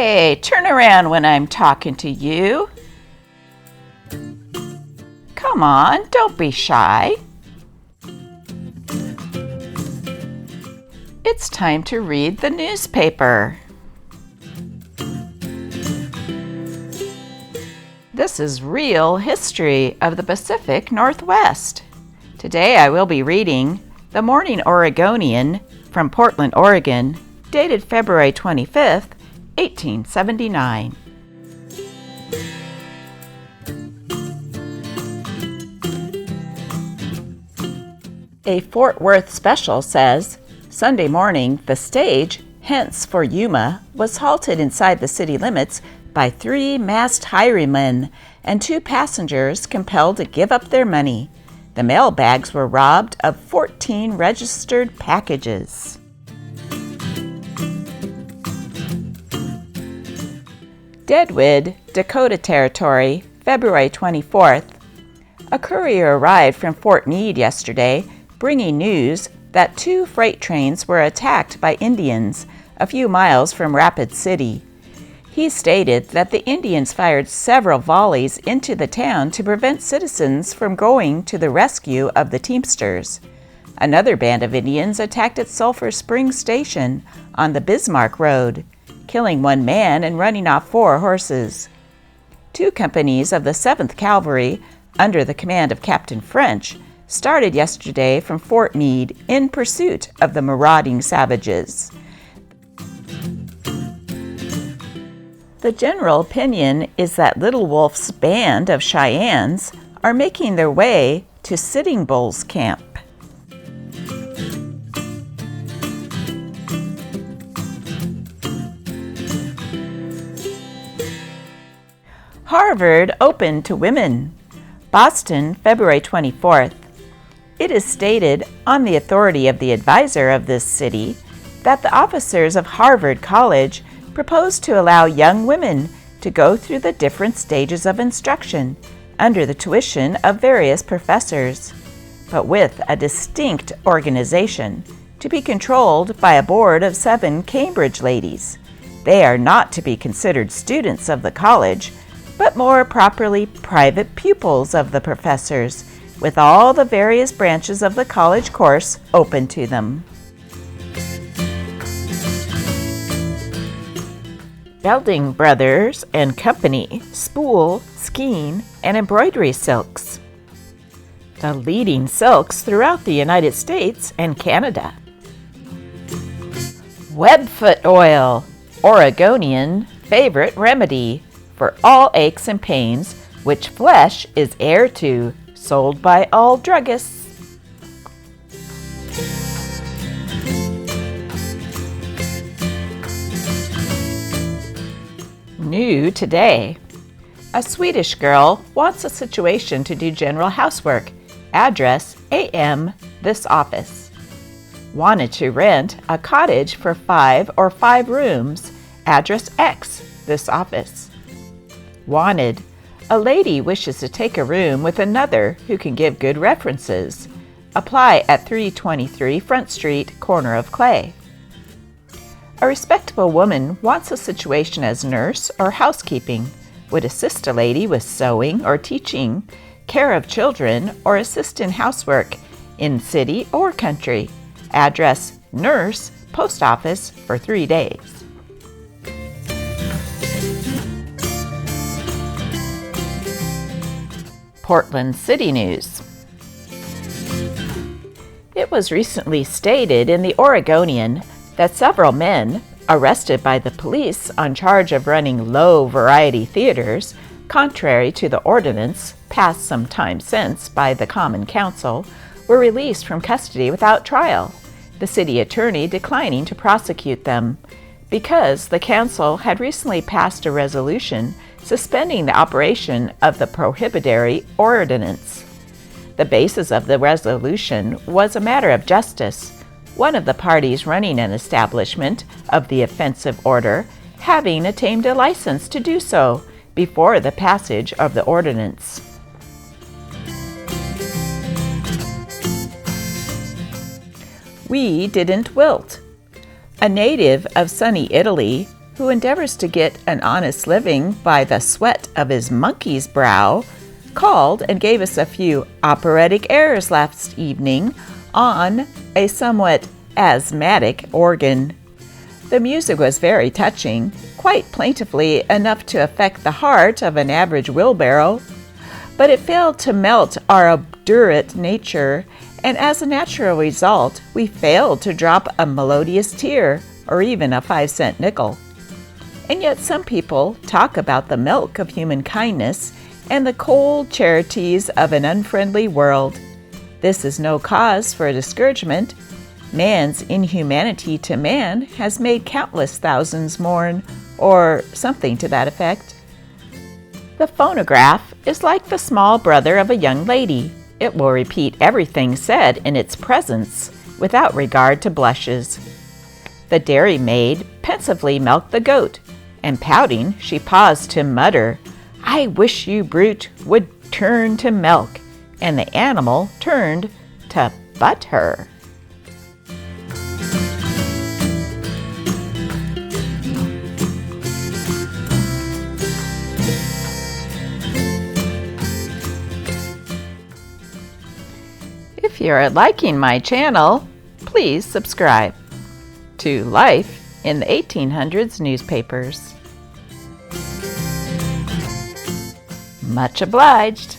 Hey, turn around when I'm talking to you. Come on, don't be shy. It's time to read the newspaper. This is real history of the Pacific Northwest. Today I will be reading the Morning Oregonian from Portland, Oregon, dated February 25th, 1879. A Fort Worth special says, Sunday morning, the stage, hence for Yuma, was halted inside the city limits by 3 masked highwaymen and 2 passengers compelled to give up their money. The mail bags were robbed of 14 registered packages. Deadwood, Dakota Territory, February 24th. A courier arrived from Fort Meade yesterday, bringing news that 2 freight trains were attacked by Indians a few miles from Rapid City. He stated that the Indians fired several volleys into the town to prevent citizens from going to the rescue of the Teamsters. Another band of Indians attacked at Sulphur Springs Station on the Bismarck Road, killing 1 man and running off 4 horses. 2 companies of the 7th Cavalry, under the command of Captain French, started yesterday from Fort Meade in pursuit of the marauding savages. The general opinion is that Little Wolf's band of Cheyennes are making their way to Sitting Bull's camp. Harvard open to women. Boston, February 24th. It is stated on the authority of the advisor of this city that the officers of Harvard College propose to allow young women to go through the different stages of instruction under the tuition of various professors, but with a distinct organization to be controlled by a board of 7 Cambridge ladies. They are not to be considered students of the college, but more properly private pupils of the professors, with all the various branches of the college course open to them. Belding Brothers and Company, spool, skein, and embroidery silks. The leading silks throughout the United States and Canada. Webfoot oil, Oregonian favorite remedy for all aches and pains, which flesh is heir to, sold by all druggists. New today. A Swedish girl wants a situation to do general housework. Address AM, this office. Wanted to rent a cottage for 5 or 5 rooms. Address X, this office. Wanted. A lady wishes to take a room with another who can give good references. Apply at 323 Front Street, corner of Clay. A respectable woman wants a situation as nurse or housekeeping. Would assist a lady with sewing or teaching, care of children, or assist in housework in city or country. Address Nurse, Post Office for 3 days. Portland City News. It was recently stated in the Oregonian that several men, arrested by the police on charge of running low variety theaters, contrary to the ordinance passed some time since by the Common Council, were released from custody without trial, the city attorney declining to prosecute them, because the council had recently passed a resolution suspending the operation of the prohibitory ordinance. The basis of the resolution was a matter of justice, one of the parties running an establishment of the offensive order having attained a license to do so before the passage of the ordinance. We didn't wilt. A native of sunny Italy, who endeavors to get an honest living by the sweat of his monkey's brow, called and gave us a few operatic airs last evening on a somewhat asthmatic organ. The music was very touching, quite plaintively enough to affect the heart of an average wheelbarrow, but it failed to melt our obdurate nature, and as a natural result, we failed to drop a melodious tear or even a 5-cent nickel. And yet some people talk about the milk of human kindness and the cold charities of an unfriendly world. This is no cause for discouragement. Man's inhumanity to man has made countless thousands mourn, or something to that effect. The phonograph is like the small brother of a young lady. It will repeat everything said in its presence without regard to blushes. The dairymaid pensively milked the goat, and pouting, she paused to mutter, "I wish you brute would turn to milk," and the animal turned to butt her. If you're liking my channel, please subscribe to Life in the 1800s newspapers. Much obliged.